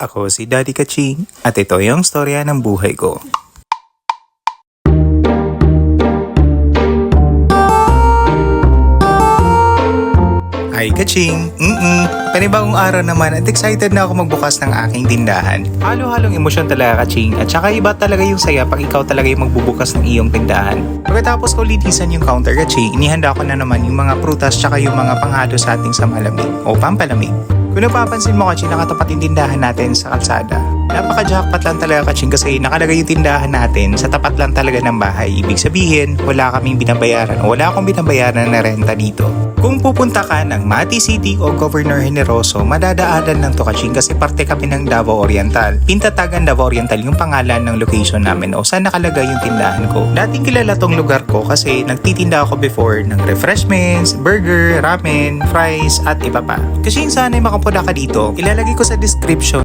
Ako si Daddy Kaching at ito yung storya ng buhay ko. Hi Kaching! Panibagong araw naman at excited na ako magbukas ng aking tindahan. Halo-halong emosyon talaga Kaching at saka iba talaga yung saya pag ikaw talaga yung magbubukas ng iyong tindahan. Pagkatapos ko linisan yung counter Kaching, inihanda ko na naman yung mga prutas tsaka yung mga panghalo sa ating sa malamig o pampalamig. Kung napapansin mo Kaching, nakatapat yung tindahan natin sa kalsada. Napaka-jackpot lang talaga Kaching kasi nakalagay yung tindahan natin sa tapat lang talaga ng bahay. Ibig sabihin, wala kaming binabayaran o wala akong binabayaran na renta dito. Kung pupunta ka ng Mati City o Governor Generoso, madadaanan lang to Kaching kasi parte kami ng Davao Oriental. Pintatagan Davao Oriental yung pangalan ng location namin o saan nakalagay yung tindahan ko. Dating kilala tong lugar ko kasi nagtitinda ako before ng refreshments, burger, ramen, fries at iba pa. Kaching, sana'y makapunta ka dito, ilalagay ko sa description